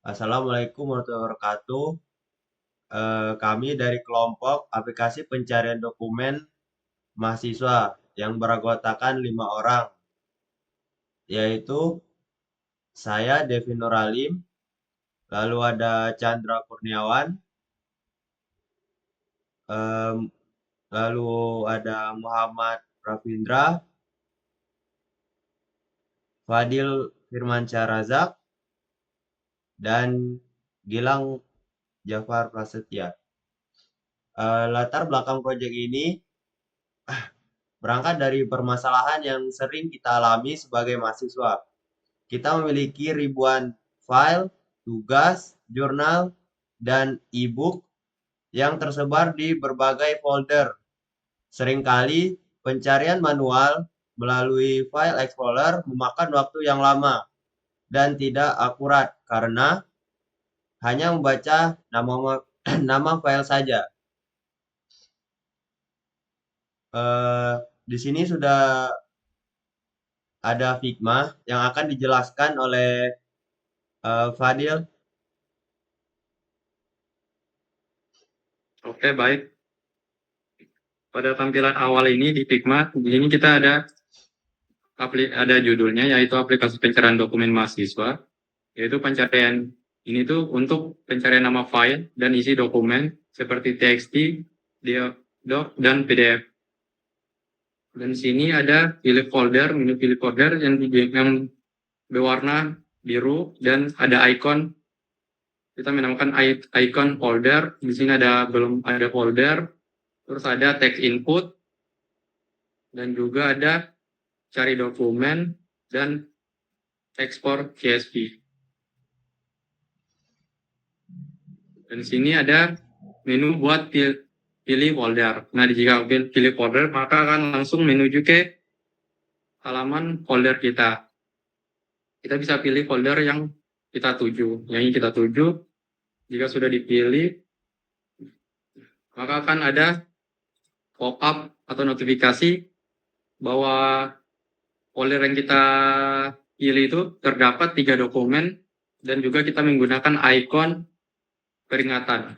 Assalamualaikum warahmatullahi wabarakatuh. Kami dari kelompok aplikasi pencarian dokumen mahasiswa yang beranggotakan 5 orang, yaitu saya Devi Nuralim, lalu ada Chandra Kurniawan, em, lalu ada Muhammad Rafindra, Fadil Firmansyah Razak, dan Gilang Jafar Prasetya. Latar belakang proyek ini berangkat dari permasalahan yang sering kita alami sebagai mahasiswa. Kita memiliki ribuan file, tugas, jurnal, dan e-book yang tersebar di berbagai folder. Seringkali pencarian manual melalui file explorer memakan waktu yang lama dan tidak akurat karena hanya membaca nama nama file saja. Eh, di sini sudah ada Figma yang akan dijelaskan oleh Fadil. Oke, baik. Pada tampilan awal ini di Figma, di sini kita ada judulnya yaitu aplikasi pencarian dokumen mahasiswa, yaitu pencarian ini tuh untuk pencarian nama file dan isi dokumen seperti TXT, doc, dan PDF. Dan di sini ada menu pilih folder yang berwarna biru dan ada icon. Kita menamakan icon folder. Di sini belum ada folder. Terus ada text input dan juga ada cari dokumen dan ekspor CSV. Dan di sini ada menu buat pilih folder. Nah, jika pilih folder, maka akan langsung menuju ke halaman folder kita. Kita bisa pilih folder yang kita tuju. Yang ingin kita tuju, jika sudah dipilih, maka akan ada pop-up atau notifikasi bahwa folder yang kita pilih itu terdapat 3 dokumen dan juga kita menggunakan icon peringatan.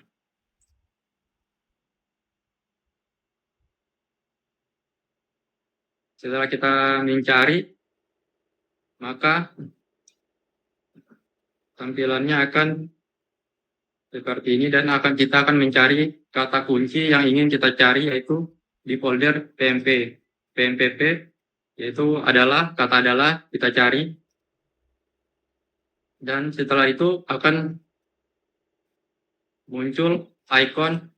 Setelah kita mencari, maka tampilannya akan seperti ini dan kita akan mencari kata kunci yang ingin kita cari yaitu di folder PMPP yaitu kata adalah kita cari dan setelah itu akan muncul icon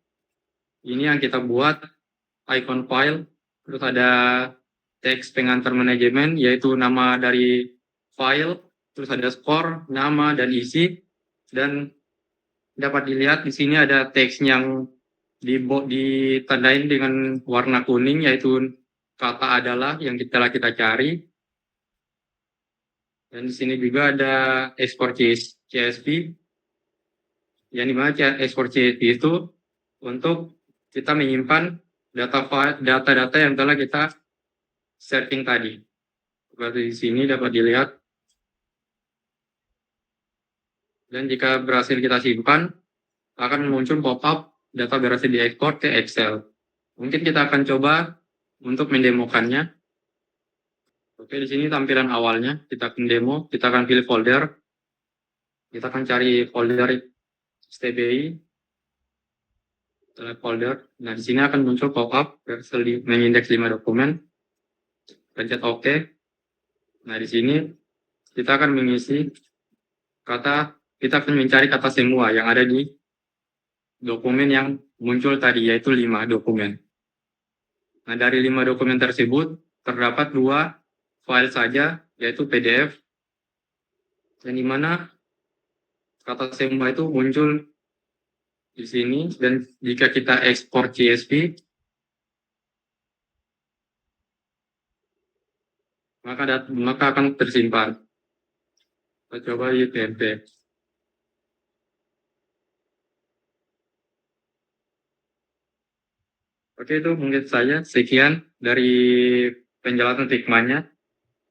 ini yang kita buat, icon file, terus ada teks pengantar manajemen yaitu nama dari file, terus ada skor, nama dan isi, dan dapat dilihat di sini ada teks yang ditandain dengan warna kuning yaitu kata adalah yang telah kita cari. Dan di sini juga ada ekspor CSV yang dimana ekspor CSV itu untuk kita menyimpan data-data yang telah kita searching tadi. Seperti di sini dapat dilihat. Dan jika berhasil kita simpan, akan muncul pop-up data berhasil diekspor ke Excel. Mungkin kita akan coba untuk mendemokannya. Oke, di sini tampilan awalnya. Kita akan demo, kita akan pilih folder. Kita akan cari folder STBI. Folder. Nah, di sini akan muncul pop-up mengindeks 5 dokumen. Pencet OK. Nah, di sini kita akan mengisi kita akan mencari kata semua yang ada di dokumen yang muncul tadi, yaitu 5 dokumen. Nah, dari 5 dokumen tersebut, terdapat 2 file saja, yaitu PDF, yang dimana kata semua itu muncul di sini, dan jika kita ekspor CSV, maka akan tersimpan. Kita coba di PMP. Oke, itu mungkin saja. Sekian dari penjelasan Figma-nya.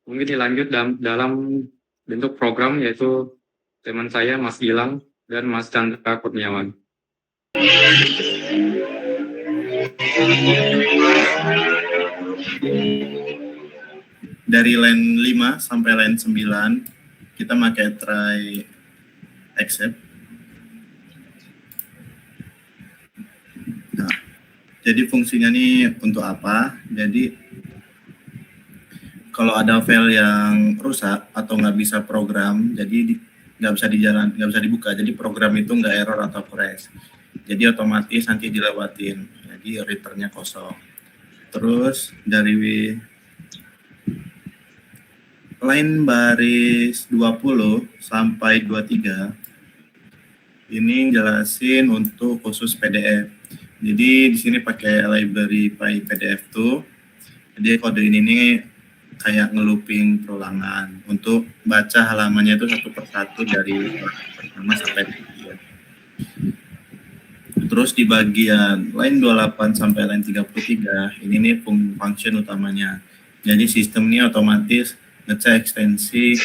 Mungkin dilanjut dalam bentuk program, yaitu teman saya Mas Gilang dan Mas Chandra Kurniawan. Dari line 5 sampai line 9 kita pakai try accept. Nah, jadi fungsinya ini untuk apa? Jadi kalau ada file yang rusak atau nggak bisa program, jadi nggak bisa dibuka. Jadi program itu nggak error atau crash. Jadi otomatis nanti dilewatin. Jadi returnnya kosong. Terus dari line baris 20 sampai 23 ini jelasin untuk khusus PDF. Jadi di sini pakai library PyPDF tuh. Jadi kode ini nih kayak ngelooping perulangan untuk baca halamannya itu satu persatu dari pertama sampai ketiga. Terus di bagian line 28 sampai line 33 ini nih function utamanya. Jadi sistem ini otomatis ngecek ekstensi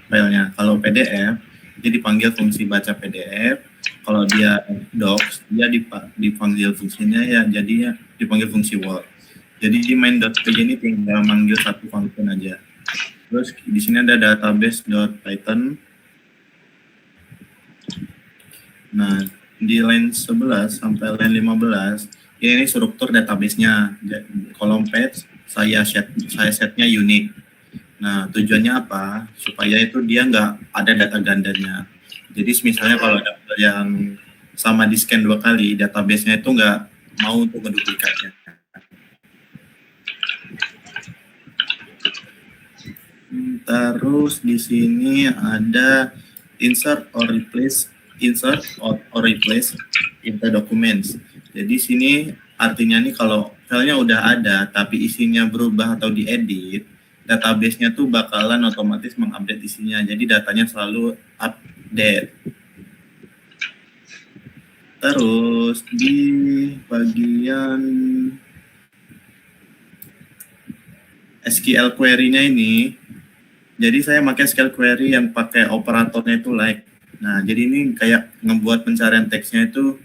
filenya. Kalau PDF dia dipanggil fungsi baca PDF. Kalau dia docs dia dipanggil fungsinya ya jadinya dipanggil fungsi Word. Jadi di main.py ini tinggal manggil satu function aja. Terus di sini ada database.python. Nah, di line 11 sampai line 15 ini struktur database-nya. Kolom page saya setnya unik. Nah, tujuannya apa? Supaya itu dia nggak ada data gandanya. Jadi misalnya kalau ada yang sama di scan 2 kali, database-nya itu nggak mau untuk ngeduplikatnya. Terus di sini ada insert or replace into documents. Jadi sini artinya nih kalau filenya udah ada tapi isinya berubah atau diedit, database-nya tuh bakalan otomatis mengupdate isinya. Jadi datanya selalu update. Terus di bagian SQL query-nya ini, jadi saya pakai SQL query yang pakai operatornya itu like. Nah, jadi ini kayak ngebuat pencarian teksnya itu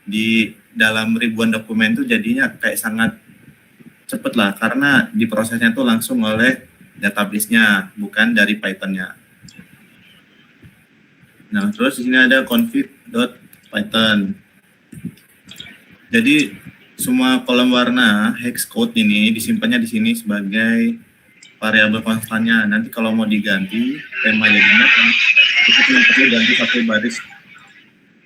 di dalam ribuan dokumen itu jadinya kayak sangat cepet lah, karena diprosesnya itu langsung oleh database-nya, bukan dari Python-nya. Nah, terus di sini ada config.python. Jadi semua kolom warna hex code ini disimpannya di sini sebagai variabel konstannya. Nanti kalau mau diganti tema jadinya kita cuma perlu ganti satu baris.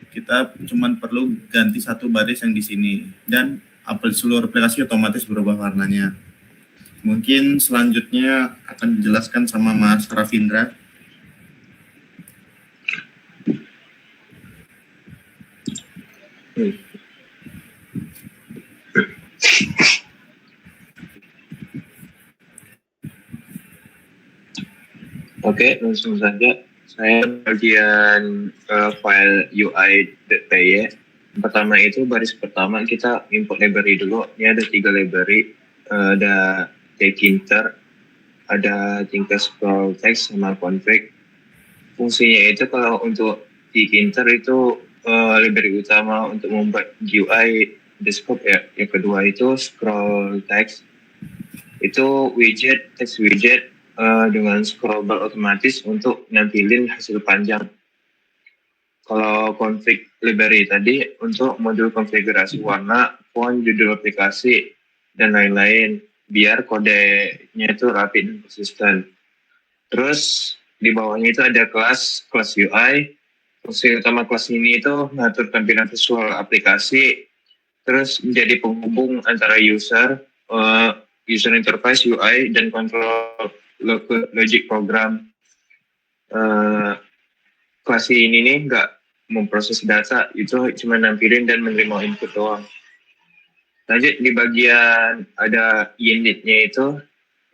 Kita cuma perlu ganti satu baris yang di sini dan seluruh aplikasi otomatis berubah warnanya. Mungkin selanjutnya akan dijelaskan sama Mas Rafindra. Oke, langsung saja. Saya bagian file UI.py. Pertama itu baris pertama kita import library dulu. Ini ada 3 library. Ada tkinter, ada tinker scroll text sama config. Fungsinya itu kalau untuk tkinter itu library utama untuk membuat GUI desktop ya. Yang kedua itu scroll text. Itu widget, text widget dengan scrollbar otomatis untuk nampilin hasil panjang. Kalau config library tadi untuk modul konfigurasi warna, font, judul aplikasi, dan lain-lain, biar kodenya itu rapi dan konsisten. Terus di bawahnya itu ada kelas UI. Fungsi utama kelas ini itu mengatur tampilan visual aplikasi, terus menjadi penghubung antara user interface UI dan kontrol logic program. Kelas ini nih nggak memproses data, itu cuma nampilin dan menerima input doang. Lanjut di bagian ada unit-nya itu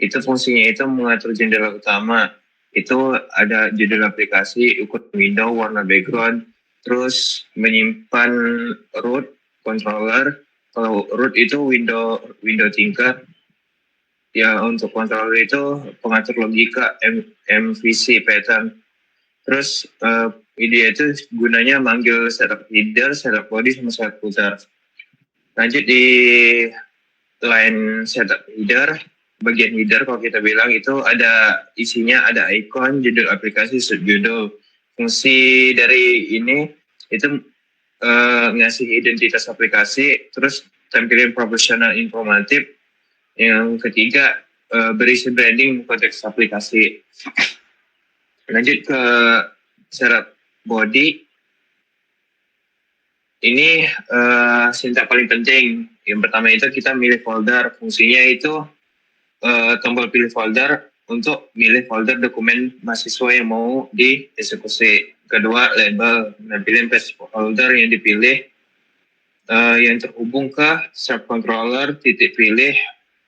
fungsinya itu mengatur jendela utama. Itu ada judul aplikasi, ukuran window, warna background, terus menyimpan root, controller. Kalau root itu window tinker. Ya, untuk controller itu pengatur logika, MVC pattern. Terus Dia itu gunanya manggil setup header, setup body, sama setup footer. Lanjut di line setup header, bagian header kalau kita bilang itu ada isinya, ada icon, judul aplikasi, subjudul. Fungsi dari ini itu ngasih identitas aplikasi, terus tampilin profesional informatif. Yang ketiga, berisi branding konteks aplikasi. Lanjut ke setup body. Ini sintak paling penting. Yang pertama itu kita milih folder. Fungsinya itu tombol pilih folder untuk milih folder dokumen mahasiswa yang mau dieksekusi. Kedua, label. Nampilin page folder yang dipilih yang terhubung ke subcontroller titik pilih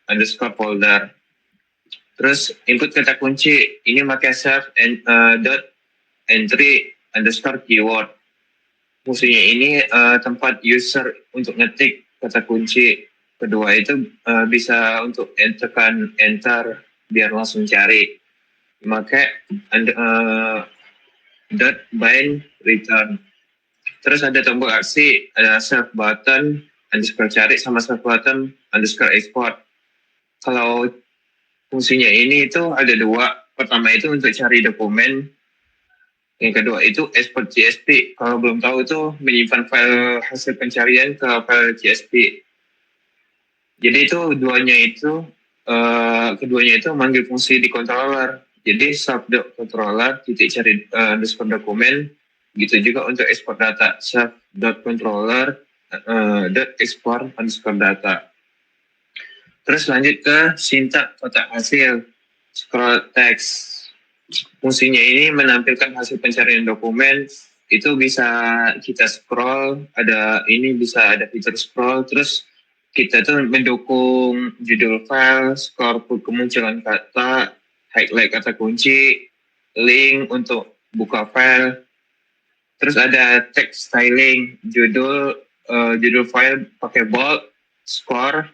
underscore folder. Terus input kata kunci. Ini pakai self dot entry underscore keyword. Fungsinya ini tempat user untuk ngetik kata kunci. Kedua itu bisa untuk tekan enter biar langsung cari. Pakai dot bind return. Terus ada tombol aksi, ada save button underscore cari sama save button underscore export. Kalau fungsinya ini itu ada dua. Pertama itu untuk cari dokumen. Yang kedua itu export CSV. Kalau belum tahu itu menyimpan file hasil pencarian ke file CSV. Jadi itu keduanya itu manggil fungsi di controller. Jadi sub.controller titik cari underscore dokumen. Gitu juga untuk export data. Sub.controller export underscore data. Terus lanjut ke sintak kotak hasil. Scroll text. Fungsinya ini menampilkan hasil pencarian dokumen. Itu bisa kita scroll, bisa ada fitur scroll, terus kita tuh mendukung judul file, skor kemunculan kata, highlight kata kunci, link untuk buka file. Terus ada text styling, judul file pakai bold, skor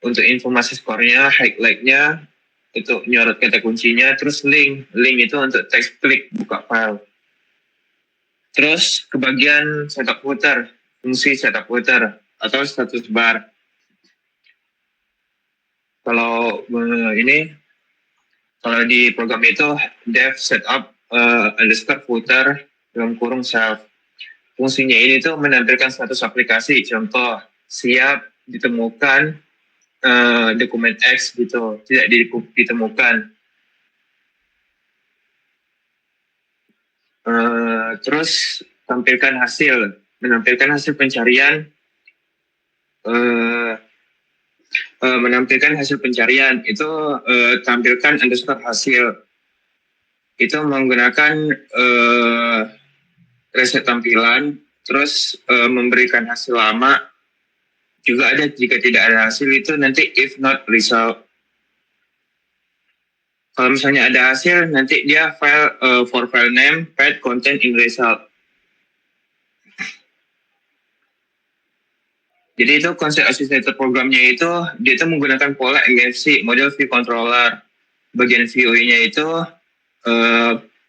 untuk informasi skornya, highlightnya itu nyorot kata kuncinya, terus link itu untuk text klik buka file. Terus ke bagian setup footer, fungsi setup footer atau status bar. Kalau kalau di program itu dev setup underscore footer dalam kurung self. Fungsinya ini tuh menampilkan status aplikasi, contoh siap ditemukan dokumen X gitu, tidak ditemukan. Terus menampilkan hasil pencarian. Menampilkan hasil pencarian itu tampilkan underscore hasil. Itu menggunakan reset tampilan, terus memberikan hasil lama. Juga ada jika tidak ada hasil itu nanti if not result. Kalau misalnya ada hasil, nanti dia file for file name, path, content in result. Jadi itu konsep associated programnya itu, dia itu menggunakan pola MFC, model view controller. Bagian view-nya itu,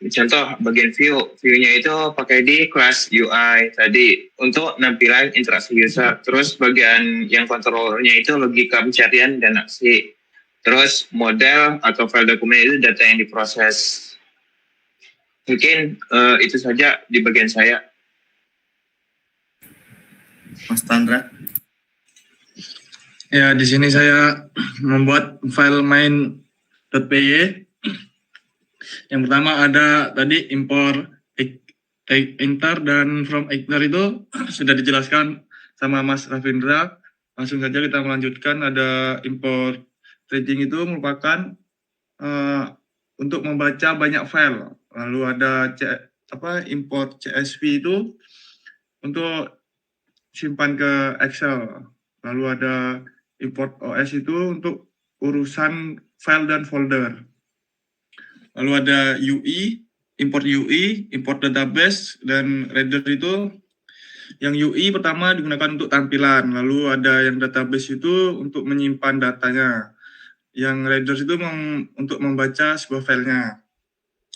contoh bagian view-nya itu pakai di class UI tadi untuk nampilan interaksi user. Terus bagian yang controllernya itu logika pencarian dan aksi. Terus model atau file dokumen itu data yang diproses. Mungkin itu saja di bagian saya. Mas Tandra. Ya, di sini saya membuat file main.py. Yang pertama ada tadi import enter dan from enter itu sudah dijelaskan sama Mas Ravindra. Langsung saja kita melanjutkan. Ada import staging itu merupakan untuk membaca banyak file. Lalu ada import CSV itu untuk simpan ke Excel. Lalu ada import OS itu untuk urusan file dan folder. Lalu ada import database, dan reader itu yang UI pertama digunakan untuk tampilan. Lalu ada yang database itu untuk menyimpan datanya. Yang reader itu untuk membaca sebuah filenya.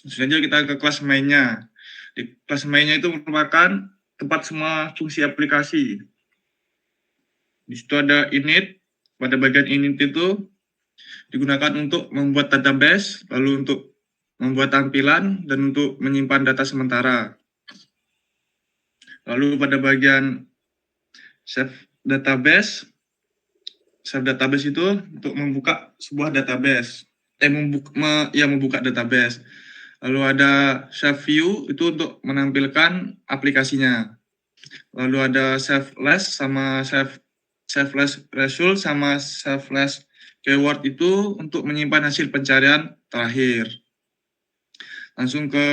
Selanjutnya kita ke kelas mainnya. Di Di kelas mainnya itu merupakan tempat semua fungsi aplikasi. Di situ ada init. Pada bagian init itu digunakan untuk membuat database, lalu untuk membuat tampilan, dan untuk menyimpan data sementara. Lalu pada bagian save database itu untuk membuka sebuah database. Membuka database. Lalu ada save view itu untuk menampilkan aplikasinya. Lalu ada save last sama save last result sama save last keyword itu untuk menyimpan hasil pencarian terakhir. Langsung ke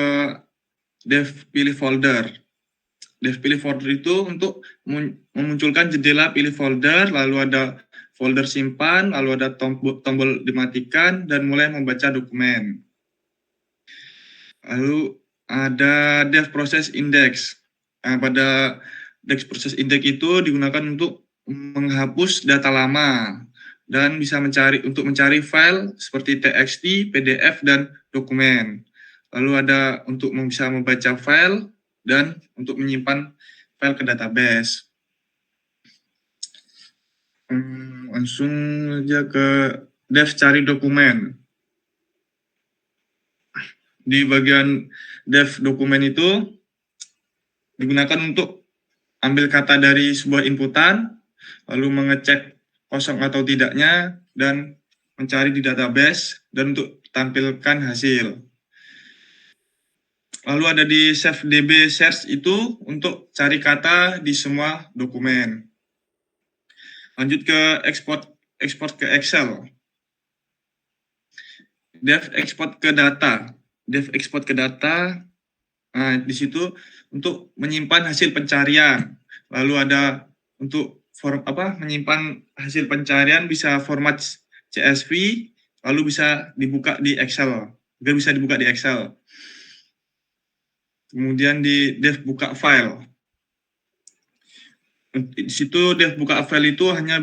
dev pilih folder. Dev pilih folder itu untuk memunculkan jendela pilih folder, lalu ada folder simpan, lalu ada tombol dimatikan, dan mulai membaca dokumen. Lalu ada dev process index. Nah, pada dev process index itu digunakan untuk menghapus data lama dan bisa mencari file seperti txt, pdf, dan dokumen. Lalu ada untuk bisa membaca file dan untuk menyimpan file ke database. Langsung aja ke dev cari dokumen. Di bagian dev dokumen itu digunakan untuk ambil kata dari sebuah inputan, lalu mengecek kosong atau tidaknya, dan mencari di database, dan untuk tampilkan hasil. Lalu ada di save db search itu untuk cari kata di semua dokumen. Lanjut ke export ke Excel. Dev export ke data. Nah, di situ untuk menyimpan hasil pencarian. Lalu ada untuk menyimpan hasil pencarian bisa format CSV, lalu bisa dibuka di Excel. Kemudian di dev buka file. Di situ dev buka file itu hanya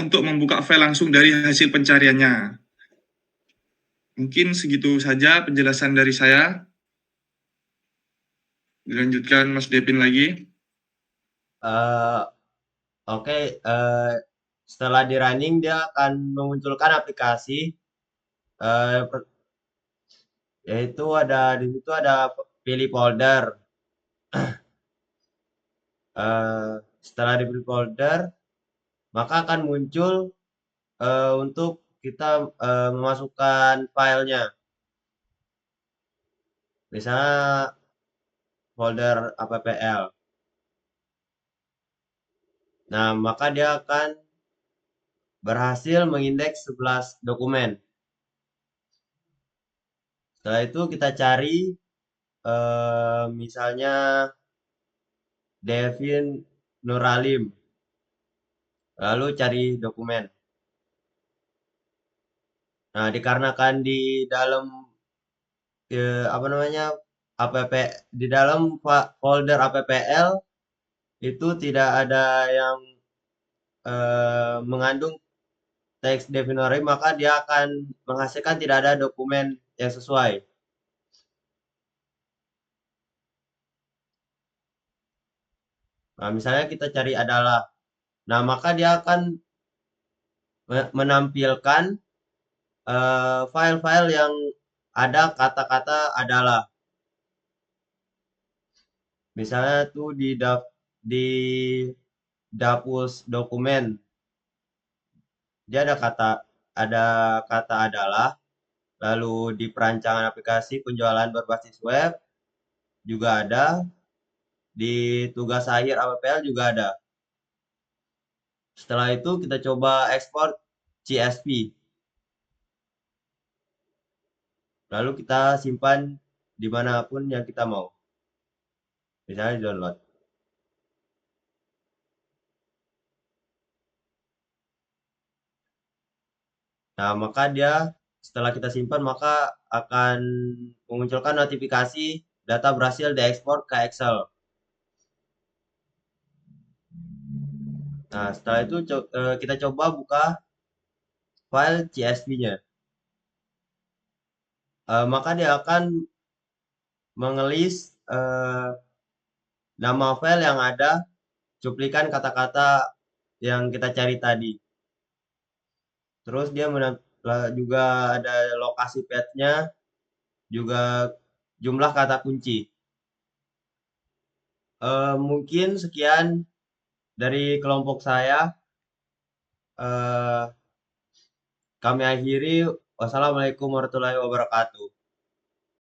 untuk membuka file langsung dari hasil pencariannya. Mungkin segitu saja penjelasan dari saya. Dilanjutkan Mas Devin lagi. Oke, setelah di running dia akan memunculkan aplikasi, yaitu di situ ada pilih folder. Setelah dipilih folder, maka akan muncul untuk kita memasukkan filenya. Misalnya folder appl. Nah, maka dia akan berhasil mengindeks 11 dokumen. Setelah itu kita cari misalnya Devin Nuralim. Lalu cari dokumen. Nah, dikarenakan di dalam di dalam folder appl itu tidak ada yang mengandung teks Devin Nuralim, maka dia akan menghasilkan tidak ada dokumen yang sesuai. Nah, misalnya kita cari adalah. Nah, maka dia akan menampilkan file-file yang ada kata-kata adalah. Misalnya tuh di dapus dokumen. Dia ada kata adalah, lalu di perancangan aplikasi penjualan berbasis web juga ada, di tugas akhir appl juga ada. Setelah itu kita coba ekspor CSV. Lalu kita simpan dimanapun yang kita mau. Misalnya di download. Nah, maka setelah kita simpan, maka akan memunculkan notifikasi data berhasil diekspor ke Excel. Nah, setelah itu kita coba buka file CSV-nya. Maka dia akan mengelis nama file yang ada cuplikan kata-kata yang kita cari tadi. Terus dia juga ada lokasi path-nya, juga jumlah kata kunci. Mungkin sekian dari kelompok saya. Kami akhiri. Wassalamualaikum warahmatullahi wabarakatuh.